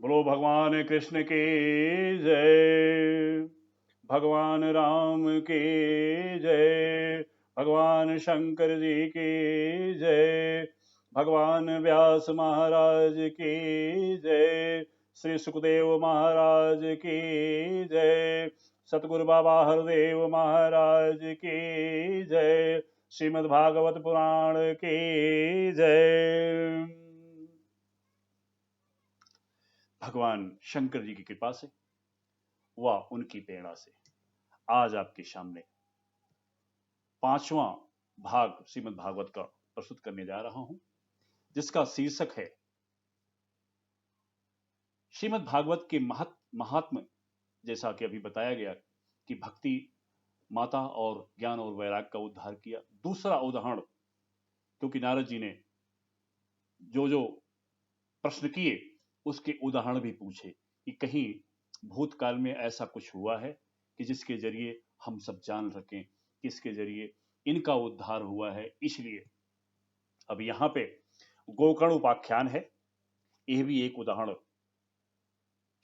बोलो भगवान कृष्ण के जय, भगवान राम के जय, भगवान शंकर जी के जय, भगवान व्यास महाराज की जय, श्री सुखदेव महाराज की जय, सतगुरु बाबा हरदेव महाराज की जय, श्रीमद् भागवत पुराण की जय। भगवान शंकर जी की कृपा से व उनकी प्रेरणा से आज आपके सामने 5वां भाग श्रीमद् भागवत का प्रस्तुत करने जा रहा हूं, जिसका शीर्षक है श्रीमद् भागवत के महात्म। जैसा कि अभी बताया गया कि भक्ति माता और ज्ञान और वैराग का उद्धार किया। दूसरा उदाहरण, क्योंकि नारद जी ने जो जो प्रश्न किए उसके उदाहरण भी पूछे कि कहीं भूतकाल में ऐसा कुछ हुआ है कि जिसके जरिए हम सब जान सकें किसके जरिए इनका उद्धार हुआ है। इसलिए अब यहां पे गोकर्ण उपाख्यान है। यह भी एक उदाहरण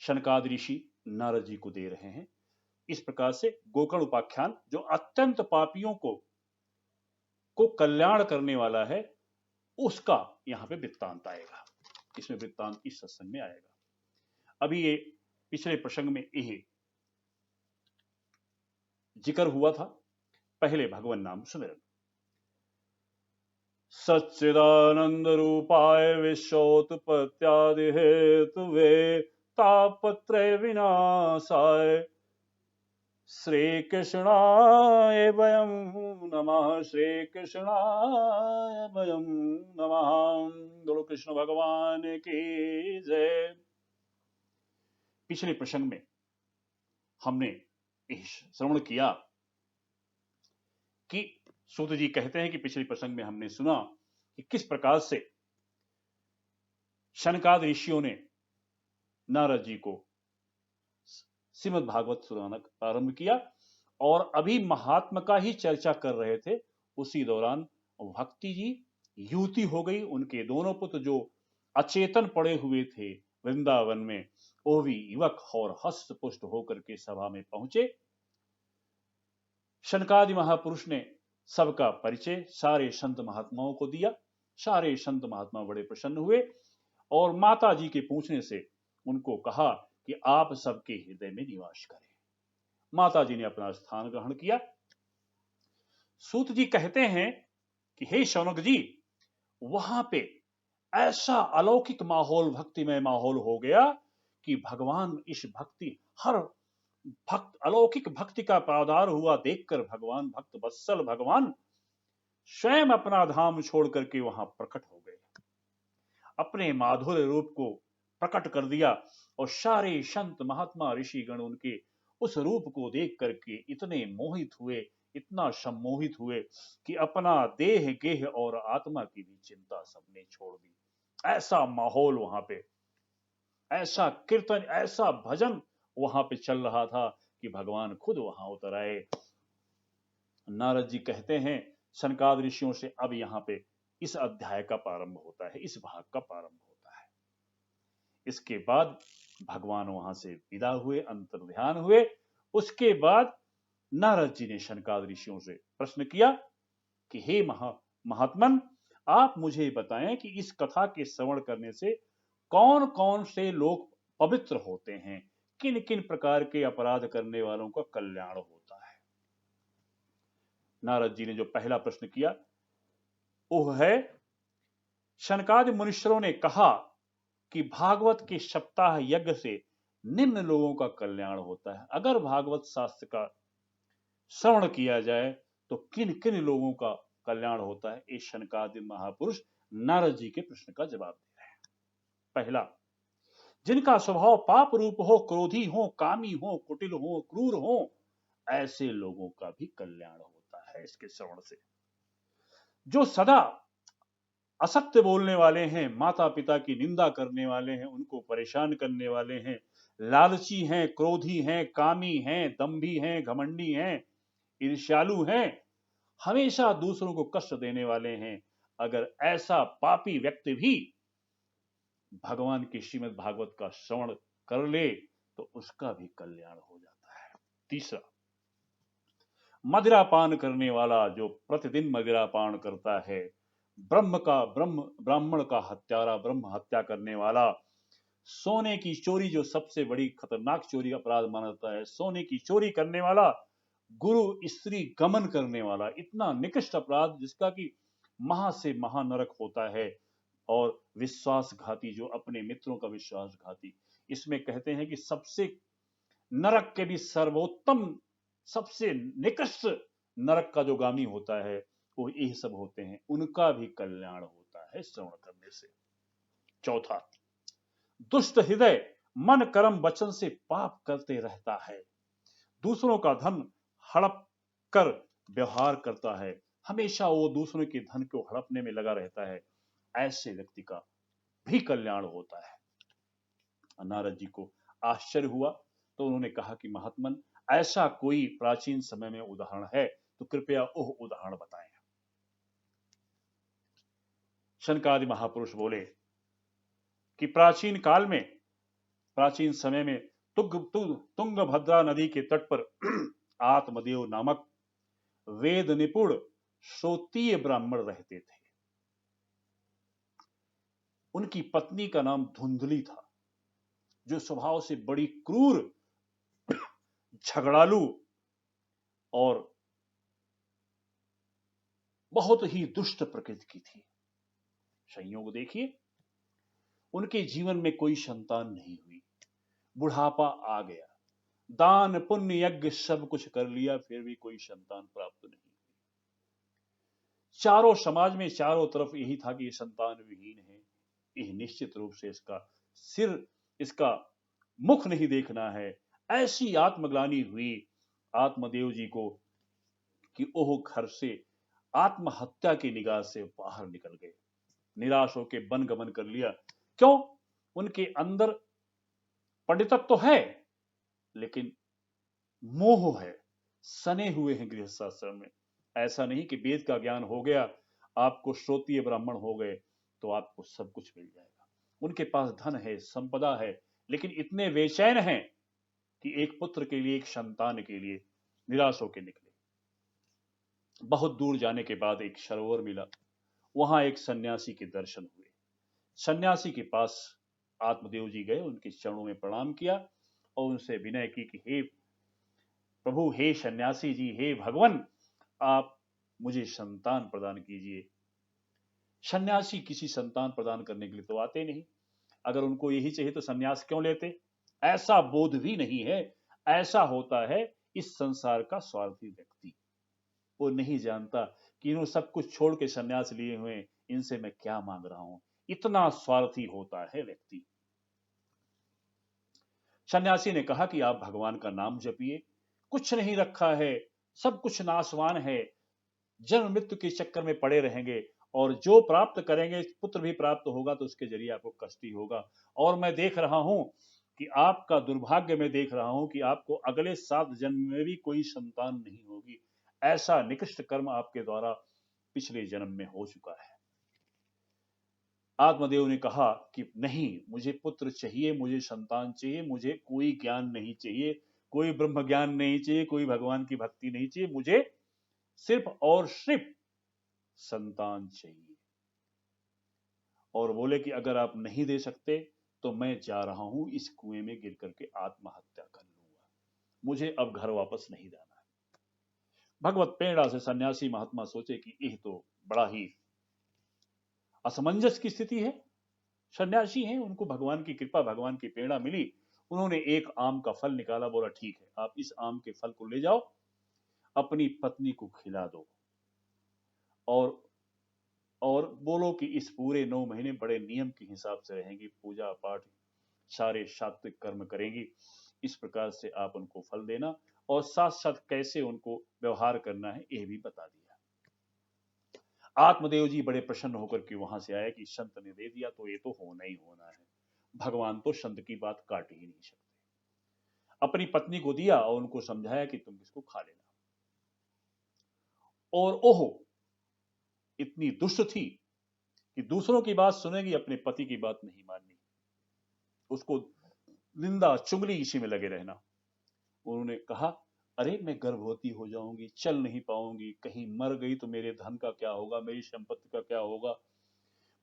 शनकादि ऋषि नारद जी को दे रहे हैं। इस प्रकार से गोकर्ण उपाख्यान जो अत्यंत पापियों को कल्याण करने वाला है, उसका यहां पे वृत्तांत आएगा। इसमें वृत्तांत इस सत्संग में आएगा। अभी ये पिछले प्रसंग में यह जिक्र हुआ था। पहले भगवान नाम सुमिरन। सच्चिदानंद रूपाय विश्वोत्पत्त्यादि हेतुवे तापत्रय विनाशाय श्री कृष्णाय वयं नमः, श्री कृष्णाय वयं नमः। बोलो कृष्ण भगवान की जय। पिछले प्रसंग में हमने श्रवण किया कि सूत जी कहते हैं कि पिछले प्रसंग में हमने सुना कि किस प्रकार से शनकादि ऋषियों ने नारद जी को श्रीमद् भागवत सुनाना प्रारंभ किया और अभी महात्मा का ही चर्चा कर रहे थे। उसी दौरान भक्ति जी युवती हो गई। उनके दोनों पुत्र जो अचेतन पड़े हुए थे वृंदावन में, वो भी युवक और हस्त पुष्ट होकर के सभा में पहुंचे। शनकादि महापुरुष ने सबका परिचय सारे संत महात्माओं को दिया। सारे संत महात्मा बड़े प्रसन्न हुए और माता जी के पूछने से उनको कहा कि आप सबके हृदय में निवास करें। माता जी ने अपना स्थान ग्रहण किया। सूत जी कहते हैं कि हे शौनक जी, वहां पे ऐसा अलौकिक माहौल, भक्तिमय माहौल हो गया कि भगवान इस भक्ति हर भक्त अलौकिक भक्ति का प्रावधान हुआ देखकर भगवान भक्त वत्सल भगवान स्वयं अपना धाम छोड़ करके वहां प्रकट हो गए। अपने माधुर्य रूप को प्रकट कर दिया और सारे संत महात्मा ऋषिगण उनके उस रूप को देख करके इतने मोहित हुए, इतना सम्मोहित हुए कि अपना देह गेह और आत्मा की भी चिंता सबने छोड़ दी। ऐसा माहौल वहां पे, ऐसा कीर्तन, ऐसा भजन वहां पे चल रहा था कि भगवान खुद वहां उतर आए। नारद जी कहते हैं शनकादि ऋषियों से अब यहां पे इस अध्याय का प्रारंभ होता है, इस भाग का प्रारंभ होता है। इसके बाद भगवान वहां से विदा हुए, अंतर्ध्यान हुए। उसके बाद नारद जी ने शनकादि ऋषियों से प्रश्न किया कि हे महात्मन, आप मुझे बताएं कि इस कथा के श्रवण करने से कौन कौन से लोग पवित्र होते हैं, किन किन प्रकार के अपराध करने वालों का कल्याण होता है। नारद जी ने जो पहला प्रश्न किया वो है, शनकादि मुनीश्वरों ने कहा कि भागवत के सप्ताह यज्ञ से निम्न लोगों का कल्याण होता है। अगर भागवत शास्त्र का श्रवण किया जाए तो किन किन लोगों का कल्याण होता है, ये शनकादि महापुरुष नारद जी के प्रश्न का जवाब दे रहे हैं। पहला, जिनका स्वभाव पाप रूप हो, क्रोधी हो, कामी हो, कुटिल हो, क्रूर हो, ऐसे लोगों का भी कल्याण होता है इसके श्रवण से। जो सदा असत्य बोलने वाले हैं, माता पिता की निंदा करने वाले हैं, उनको परेशान करने वाले हैं, लालची हैं, क्रोधी हैं, कामी हैं, दंभी हैं, घमंडी हैं, ईर्ष्यालु हैं, हमेशा दूसरों को कष्ट देने वाले हैं, अगर ऐसा पापी व्यक्ति भी भगवान की श्रीमद् भागवत का श्रवण कर ले तो उसका भी कल्याण हो जाता है। तीसरा, मदिरा पान करने वाला जो प्रतिदिन मदिरा पान करता है, ब्राह्मण का हत्यारा, ब्रह्म हत्या करने वाला, सोने की चोरी जो सबसे बड़ी खतरनाक चोरी अपराध माना जाता है, सोने की चोरी करने वाला, गुरु स्त्री गमन करने वाला, इतना निकृष्ट अपराध जिसका कि महा से महानरक होता है, और विश्वासघाती जो अपने मित्रों का विश्वासघाती, इसमें कहते हैं कि सबसे नरक के भी सर्वोत्तम, सबसे निकृष्ट नरक का जो गामी होता है वो यही सब होते हैं, उनका भी कल्याण होता है श्रवण करने से। चौथा, दुष्ट हृदय मन कर्म वचन से पाप करते रहता है, दूसरों का धन हड़प कर व्यवहार करता है, हमेशा वो दूसरों के धन को हड़पने में लगा रहता है, ऐसे व्यक्ति का भी कल्याण होता है। नारद जी को आश्चर्य हुआ तो उन्होंने कहा कि महात्मन, ऐसा कोई प्राचीन समय में उदाहरण है तो कृपया वह उदाहरण बताएं। शनकादि महापुरुष बोले कि प्राचीन काल में, प्राचीन समय में तुंगभद्रा नदी के तट पर आत्मदेव नामक वेद निपुण श्रोत्रिय ब्राह्मण रहते थे। उनकी पत्नी का नाम धुंधली था, जो स्वभाव से बड़ी क्रूर, झगड़ालू और बहुत ही दुष्ट प्रकृति की थी। संयोग देखिए, उनके जीवन में कोई संतान नहीं हुई, बुढ़ापा आ गया, दान पुण्य यज्ञ सब कुछ कर लिया, फिर भी कोई संतान प्राप्त नहीं हुई। चारों समाज में चारों तरफ यही था कि ये संतान विहीन है, यह निश्चित रूप से इसका सिर, इसका मुख नहीं देखना है। ऐसी आत्मग्लानि हुई आत्मदेव जी को कि ओह घर से आत्महत्या की निगाह से बाहर निकल गए, निराश होकर वन गमन कर लिया। क्यों? उनके अंदर पंडितत्व तो है लेकिन मोह है, सने हुए हैं गृहस्थाश्रम में। ऐसा नहीं कि वेद का ज्ञान हो गया, आपको श्रोत्रिय ब्राह्मण हो गए तो आपको सब कुछ मिल जाएगा। उनके पास धन है, संपदा है, लेकिन इतने बेचैन हैं कि एक पुत्र के लिए, एक संतान के लिए निराश होकर निकले। बहुत दूर जाने के बाद एक सरोवर मिला, वहां एक सन्यासी के दर्शन हुए। सन्यासी के पास आत्मदेव जी गए, उनके चरणों में प्रणाम किया और उनसे विनय की कि हे प्रभु, हे सन्यासी जी, हे भगवान, आप मुझे संतान प्रदान कीजिए। सन्यासी किसी संतान प्रदान करने के लिए तो आते नहीं, अगर उनको यही चाहिए तो सन्यास क्यों लेते? ऐसा बोध भी नहीं है। ऐसा होता है इस संसार का स्वार्थी व्यक्ति, वो नहीं जानता कि इन्होंने सब कुछ छोड़ के सन्यास लिए हुए, इनसे मैं क्या मांग रहा हूं। इतना स्वार्थी होता है व्यक्ति। सन्यासी ने कहा कि आप भगवान का नाम जपिए, कुछ नहीं रखा है, सब कुछ नाशवान है, जन्म मृत्यु के चक्कर में पड़े रहेंगे, और जो प्राप्त करेंगे, पुत्र भी प्राप्त होगा तो उसके जरिए आपको कष्ट ही होगा। और मैं देख रहा हूं कि आपका दुर्भाग्य, मैं देख रहा हूं कि आपको अगले 7 जन्म में भी कोई संतान नहीं होगी। ऐसा निकृष्ट कर्म आपके द्वारा पिछले जन्म में हो चुका है। आत्मदेव ने कहा कि नहीं, मुझे पुत्र चाहिए, मुझे संतान चाहिए, मुझे कोई ज्ञान नहीं चाहिए, कोई ब्रह्म ज्ञान नहीं चाहिए, कोई भगवान की भक्ति नहीं चाहिए, मुझे सिर्फ और सिर्फ संतान चाहिए। और बोले कि अगर आप नहीं दे सकते तो मैं जा रहा हूं, इस कुएं में गिर करके आत्महत्या कर लूंगा, मुझे अब घर वापस नहीं जाना है। भगवत प्रेरणा से सन्यासी महात्मा सोचे कि यह तो बड़ा ही असमंजस की स्थिति है। सन्यासी हैं, उनको भगवान की कृपा, भगवान की प्रेरणा मिली। उन्होंने एक आम का फल निकाला, बोला ठीक है, आप इस आम के फल को ले जाओ, अपनी पत्नी को खिला दो, और बोलो कि इस पूरे 9 महीने बड़े नियम के हिसाब से रहेंगी, पूजा पाठ सारे सात्विक कर्म करेंगी। इस प्रकार से आप उनको फल देना, और साथ साथ कैसे उनको व्यवहार करना है यह भी बता दिया। आत्मदेव जी बड़े प्रसन्न होकर के वहां से आए कि संत ने दे दिया तो ये तो होना ही होना है, भगवान तो संत की बात काट ही नहीं सकते। अपनी पत्नी को दिया और उनको समझाया कि तुम इसको खा लेना। और ओहो, इतनी दुष्ट थी कि दूसरों की बात सुनेगी, अपने पति की बात नहीं माननी। उसको निंदा चुगली इसी में लगे रहना। उन्होंने कहा, अरे मैं गर्भवती हो जाऊंगी, चल नहीं पाऊंगी, कहीं मर गई तो मेरे धन का क्या होगा, मेरी संपत्ति का क्या होगा।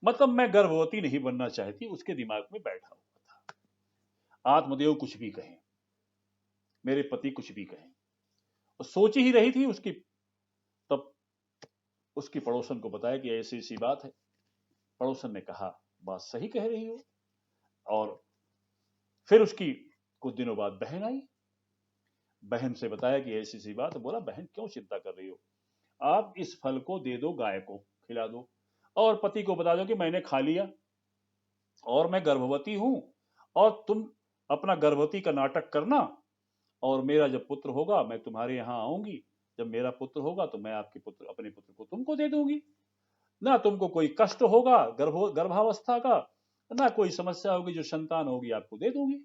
मतलब मैं गर्भवती नहीं बनना चाहती, उसके दिमाग में बैठा हुआ था। आत्मदेव कुछ भी कहें, मेरे पति कुछ भी कहें, वो सोच ही रही थी उसकी। तब उसकी पड़ोसन को बताया कि ऐसी ऐसी बात है। पड़ोसन ने कहा, बात सही कह रही हो। और फिर उसकी कुछ दिनों बाद बहन आई। बहन से बताया कि ऐसी सी बात है। बोला, बहन क्यों चिंता कर रही हो, आप इस फल को दे दो, गाय को खिला दो, और पति को बता दो कि मैंने खा लिया और मैं गर्भवती हूं, और तुम अपना गर्भवती का नाटक करना, और मेरा जब पुत्र होगा मैं तुम्हारे यहां आऊंगी। जब मेरा पुत्र होगा तो मैं आपके पुत्र, अपने पुत्र को तुमको दे दूंगी। ना तुमको कोई कष्ट होगा गर्भावस्था का, ना कोई समस्या होगी, जो संतान होगी आपको दे दूंगी।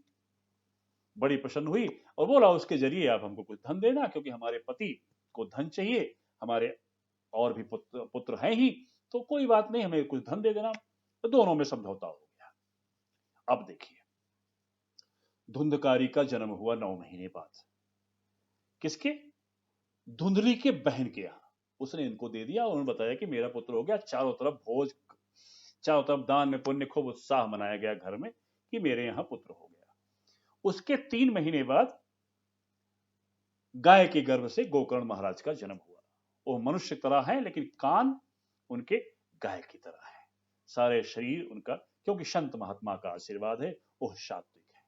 बड़ी प्रसन्न हुई और बोला, उसके जरिए आप हमको कुछ धन देना, क्योंकि हमारे पति को धन चाहिए, हमारे और भी पुत्र हैं ही, तो कोई बात नहीं, हमें कुछ धन दे देना। तो दोनों में समझौता हो गया। अब देखिए, धुंधकारी का जन्म हुआ 9 महीने बाद। किसके? धुंधली के बहन के यहाँ। उसने इनको दे दिया और उन्होंने बताया कि मेरा पुत्र हो गया। चारों तरफ भोज, चारों तरफ दान में पुण्य, खूब उत्साह मनाया गया घर में कि मेरे यहाँ पुत्र हो गया। उसके 3 महीने बाद गाय के गर्भ से गोकर्ण महाराज का जन्म हुआ। वो मनुष्य तरह है, लेकिन कान उनके गाय की तरह है, सारे शरीर उनका, क्योंकि संत महात्मा का आशीर्वाद है, वो सात्विक है।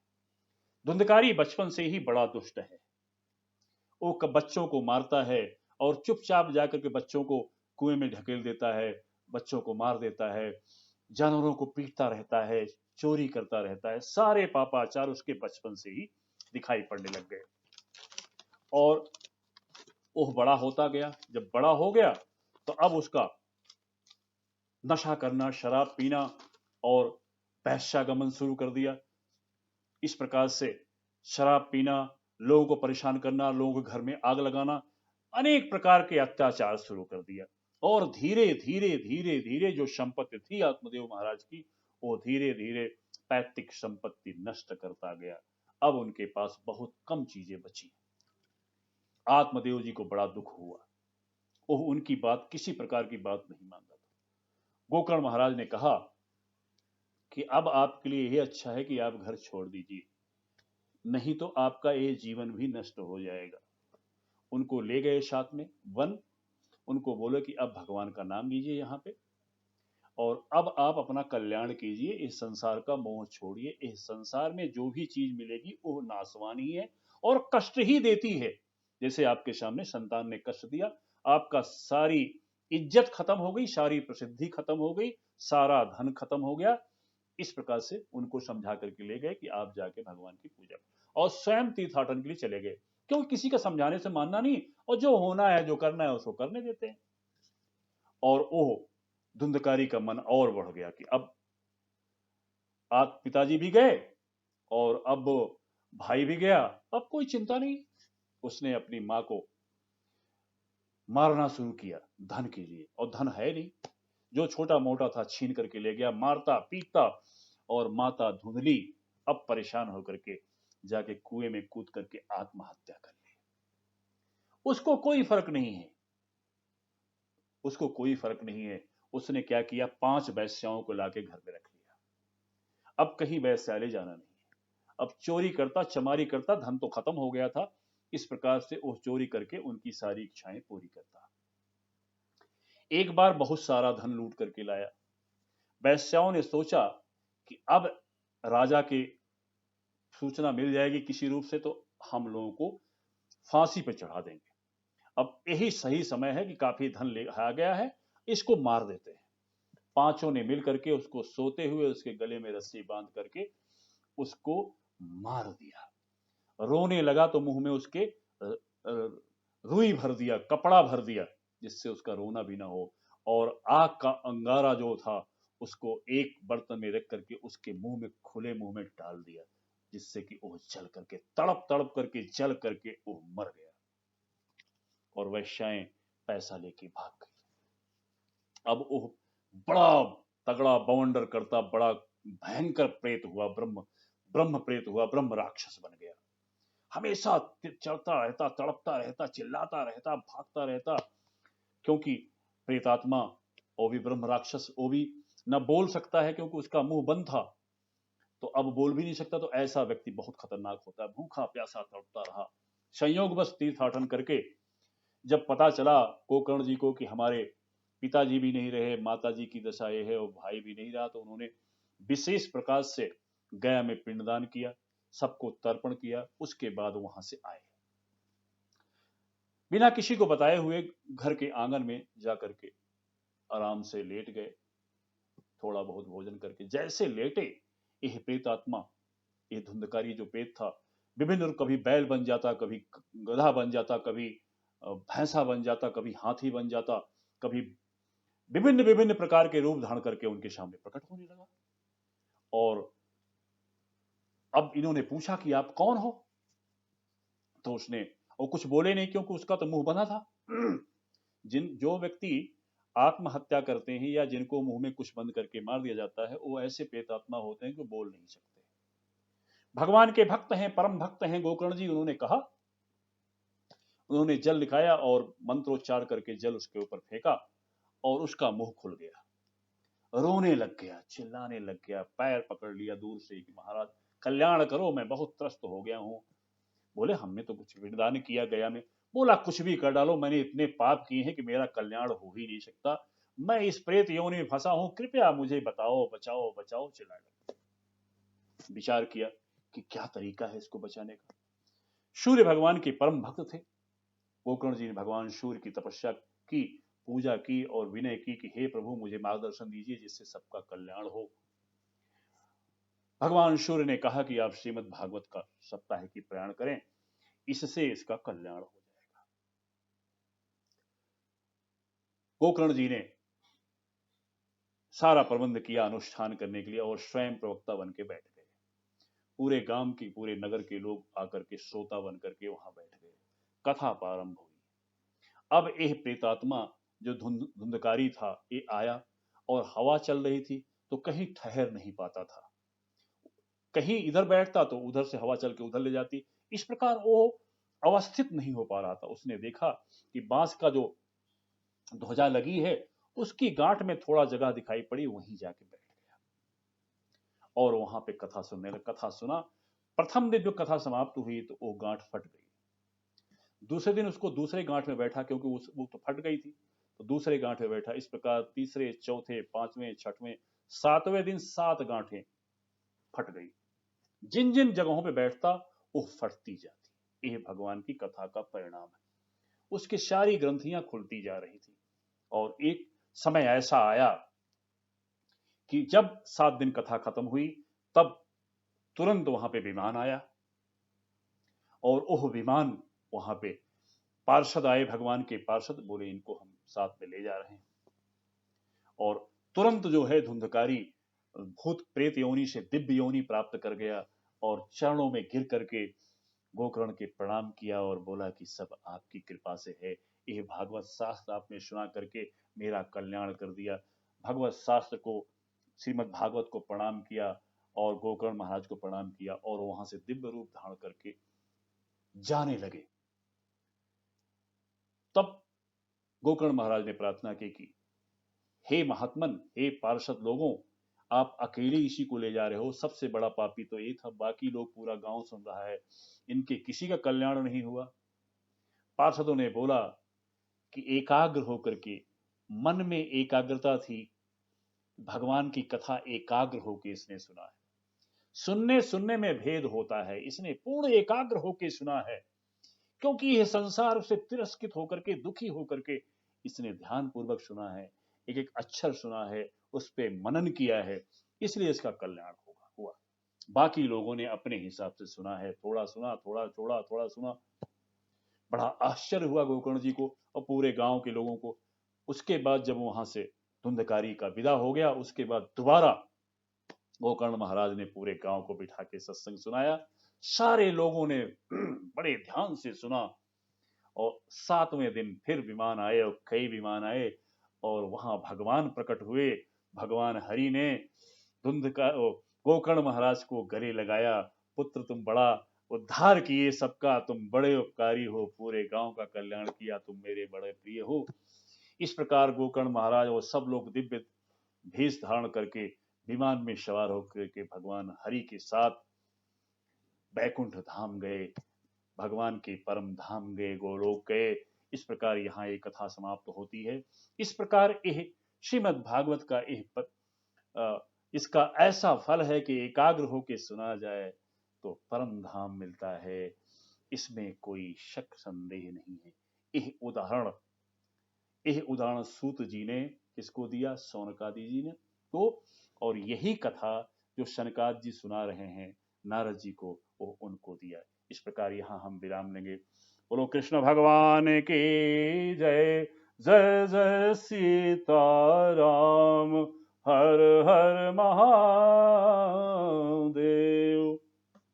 धुंधकारी बचपन से ही बड़ा दुष्ट है। वो बच्चों को मारता है और चुपचाप जाकर के बच्चों को कुएं में ढकेल देता है, बच्चों को मार देता है, जानवरों को पीटता रहता है, चोरी करता रहता है। सारे पापाचार उसके बचपन से ही दिखाई पड़ने लग गए। और वो बड़ा होता गया। जब बड़ा हो गया तो अब उसका नशा करना, शराब पीना और वैश्यागमन शुरू कर दिया। इस प्रकार से शराब पीना, लोगों को परेशान करना, लोगों के घर में आग लगाना, अनेक प्रकार के अत्याचार शुरू कर दिया। और धीरे धीरे धीरे धीरे जो संपत्ति थी आत्मदेव महाराज की, वो धीरे धीरे पैतृक संपत्ति नष्ट करता गया। अब उनके पास बहुत कम चीजें बची। आत्मदेव जी को बड़ा दुख हुआ। वो उनकी बात, किसी प्रकार की बात नहीं मानता था। गोकर्ण महाराज ने कहा कि अब आपके लिए यह अच्छा है कि आप घर छोड़ दीजिए, नहीं तो आपका ये जीवन भी नष्ट हो जाएगा। उनको ले गए साथ में वन। उनको बोले कि अब भगवान का नाम लीजिए यहाँ पे, और अब आप अपना कल्याण कीजिए, इस संसार का मोह छोड़िए। इस संसार में जो भी चीज मिलेगी वो नासवान ही है और कष्ट ही देती है। जैसे आपके सामने संतान ने कष्ट दिया, आपका सारी इज्जत खत्म हो गई, सारी प्रसिद्धि खत्म हो गई, सारा धन खत्म हो गया। इस प्रकार से उनको समझा करके ले गए कि आप जाके भगवान की पूजा, और स्वयं तीर्थाटन के लिए चले गए, क्योंकि किसी का समझाने से मानना नहीं, और जो होना है, जो करना है, उसको करने देते हैं। और वो धुंधकारी का मन और बढ़ गया कि अब आप पिताजी भी गए और अब भाई भी गया, अब कोई चिंता नहीं। उसने अपनी मां को मारना शुरू किया धन के लिए, और धन है नहीं, जो छोटा मोटा था छीन करके ले गया, मारता पीटता। और माता धुंधली अब परेशान होकर के जाके कुएं में कूद करके आत्महत्या कर ली। उसको कोई फर्क नहीं है, उसको कोई फर्क नहीं है। उसने क्या किया, 5 वैश्याओं को लाके घर में रख लिया। अब कहीं वैश्यालय जाना नहीं है। अब चोरी करता, चमारी करता, धन तो खत्म हो गया था। इस प्रकार से वो चोरी करके उनकी सारी इच्छाएं पूरी करता। एक बार बहुत सारा धन लूट करके लाया। वैश्याओं ने सोचा कि अब राजा के सूचना मिल जाएगी किसी रूप से, तो हम लोगों को फांसी पर चढ़ा देंगे। अब यही सही समय है कि काफी धन ले आ गया है, इसको मार देते हैं। पांचों ने मिल करके उसको सोते हुए उसके गले में रस्सी बांध करके उसको मार दिया। रोने लगा तो मुंह में उसके रुई भर दिया, कपड़ा भर दिया, जिससे उसका रोना भी ना हो। और आग का अंगारा जो था उसको एक बर्तन में रख करके उसके मुंह में, खुले मुंह में डाल दिया, जिससे कि वो जल करके, तड़प तड़प करके जल करके वो मर गया। और वैश्याएं पैसा लेके भाग गई। अब वो बड़ा तगड़ा बवंडर करता, बड़ा भयंकर प्रेत हुआ, ब्रह्म ब्रह्म प्रेत हुआ, ब्रह्म राक्षस बन गया। हमेशा चढ़ता रहता, तड़पता रहता, चिल्लाता रहता, भागता रहता, क्योंकि प्रेतात्मा वो भी ब्रह्म राक्षस, वो भी न बोल सकता है क्योंकि उसका मुंह बंद था, तो अब बोल भी नहीं सकता। तो ऐसा व्यक्ति बहुत खतरनाक होता है। भूखा प्यासा तड़पता रहा। संयोग बस तीर्थाटन करके जब पता चला गोकर्ण जी को कि हमारे पिताजी भी नहीं रहे, माता जी की दशा ये है और भाई भी नहीं रहा, तो उन्होंने विशेष प्रकार से गया में पिंडदान किया, सबको तर्पण किया। उसके बाद वहां से आए, बिना किसी को बताए हुए घर के आंगन में जाकर के आराम से लेट गए। थोड़ा बहुत भोजन करके जैसे लेटे, यह प्रेतात्मा, ये धुंधकारी जो प्रेत था, विभिन्न, कभी बैल बन जाता, कभी गधा बन जाता, कभी भैंसा बन जाता, कभी हाथी बन जाता, कभी विभिन्न विभिन्न प्रकार के रूप धारण करके उनके सामने प्रकट होने लगा। और अब इन्होंने पूछा कि आप कौन हो? तो उसने, और कुछ बोले नहीं क्योंकि उसका तो मुंह बंधा था। जो व्यक्ति आत्महत्या करते हैं या जिनको मुंह में कुछ बंद करके मार दिया जाता है, वो ऐसे प्रेतात्मा होते हैं जो बोल नहीं सकते। भगवान के भक्त हैं, परम भक्त हैं गोकर्ण जी। उन्होंने कहा, उन्होंने जल दिखाया और मंत्रोच्चार करके जल उसके ऊपर फेंका और उसका मुंह खुल गया। रोने लग गया, चिल्लाने लग गया, पैर पकड़ लिया दूर से कि महाराज कल्याण करो, मैं बहुत त्रस्त हो गया हूं। बोले हमने तो कुछ विदान किया गया में। बोला कुछ भी कर डालो, मैंने इतने पाप किए हैं कि मेरा कल्याण हो ही नहीं सकता। मैं इस प्रेत योनि में फंसा हूं, कृपया मुझे बताओ, बचाओ बचाओ, चिल्लाने लगा। विचार किया कि क्या तरीका है इसको बचाने का। सूर्य भगवान के परम भक्त थे। गोकर्ण जी ने भगवान सूर्य की तपस्या की, पूजा की और विनय की कि हे प्रभु मुझे मार्गदर्शन दीजिए जिससे सबका कल्याण हो। भगवान सूर्य ने कहा कि आप श्रीमद् भागवत का सप्ताह की प्रयाण करें, इससे इसका कल्याण हो जाएगा। गोकर्ण जी ने सारा प्रबंध किया अनुष्ठान करने के लिए और स्वयं प्रवक्ता बन के बैठ गए। पूरे गांव की, पूरे नगर के लोग आकर के श्रोता बन करके वहां बैठ गए। कथा प्रारंभ हुई। अब यह प्रेतात्मा जो धुंधकारी था, ये आया और हवा चल रही थी तो कहीं ठहर नहीं पाता था। कहीं इधर बैठता तो उधर से हवा चल के उधर ले जाती। इस प्रकार वो अवस्थित नहीं हो पा रहा था। उसने देखा कि बांस का जो ध्वजा लगी है, उसकी गांठ में थोड़ा जगह दिखाई पड़ी, वहीं जाके बैठ गया और वहां पे कथा सुनने लगा। कथा सुना। प्रथम दिन जो कथा समाप्त हुई तो वो गांठ फट गई। दूसरे दिन उसको दूसरे गांठ में बैठा, क्योंकि वो तो फट गई थी, तो दूसरे गांठ में बैठा। इस प्रकार तीसरे, चौथे, पांचवें, छठवें, सातवें दिन 7 गांठें फट गई। जिन जिन जगहों पे बैठता वो फटती जाती। यह भगवान की कथा का परिणाम है। उसकी सारी ग्रंथियां खुलती जा रही थी। और एक समय ऐसा आया कि जब 7 दिन कथा खत्म हुई, तब तुरंत वहां पे विमान आया और वह विमान, वहां पे पार्षद आए, भगवान के पार्षद। बोले इनको हम साथ में ले जा रहे हैं। और तुरंत जो है धुंधकारी भूत प्रेत योनि से दिव्य योनि प्राप्त कर गया और चरणों में गिर करके गोकर्ण के प्रणाम किया और बोला कि सब आपकी कृपा से है। यह भागवत शास्त्र आपने सुना करके मेरा कल्याण कर दिया। भगवत शास्त्र को, श्रीमद् भागवत को प्रणाम किया और गोकर्ण महाराज को प्रणाम किया और वहां से दिव्य रूप धारण करके जाने लगे। तब गोकर्ण महाराज ने प्रार्थना की कि हे महात्मन, हे पार्षद लोगों, आप अकेले इसी को ले जा रहे हो। सबसे बड़ा पापी तो ये था, बाकी लोग, पूरा गांव सुन रहा है, इनके किसी का कल्याण नहीं हुआ। पार्षदों ने बोला कि एकाग्र होकर के, मन में एकाग्रता थी, भगवान की कथा एकाग्र होकर इसने सुना है। सुनने सुनने में भेद होता है, इसने पूर्ण एकाग्र होकर सुना है, क्योंकि यह संसार से तिरस्कृत होकर के, दुखी होकर के इसने ध्यान पूर्वक सुना है, एक एक अक्षर सुना है, उस पे मनन किया है, इसलिए इसका कल्याण हुआ। बाकी लोगों ने अपने हिसाब से सुना है, थोड़ा सुना, थोड़ा छोड़ा, थोड़ा सुना। बड़ा आश्चर्य हुआ गोकर्ण जी को और पूरे गांव के लोगों को। उसके बाद जब वहां से धुंधकारी का विदा हो गया, उसके बाद दोबारा गोकर्ण महाराज ने पूरे गांव को बिठा के सत्संग सुनाया। सारे लोगों ने बड़े ध्यान से सुना। और 7वें दिन फिर विमान आए और कई विमान आए और वहां भगवान प्रकट हुए। भगवान हरि ने धुंध का गोकर्ण महाराज को गले लगाया, पुत्र तुम बड़ा उद्धार किए सबका, तुम बड़े उपकारी हो, पूरे गांव का कल्याण किया, तुम मेरे बड़े प्रिय हो। इस प्रकार गोकर्ण महाराज और सब लोग दिव्य भेष धारण करके विमान में सवार होकर के भगवान हरि के साथ बैकुंठ धाम गए, भगवान के परम धाम गए, गोलोक गए। इस प्रकार यहाँ एक कथा समाप्त होती है। इस प्रकार यह श्रीमद् भागवत का इसका ऐसा फल है कि एकाग्र होके सुना जाए तो परम धाम मिलता है, इसमें कोई शक संदेह नहीं है। यह उदाहरण सूत जी ने किसको दिया? शौनकादि जी ने तो, और यही कथा जो शनकाद जी सुना रहे हैं नारद जी को, वो उनको दिया। इस प्रकार यहाँ हम विराम लेंगे। बोलो कृष्ण भगवान की जय। जय जय सीताराम, हर हर महादेव।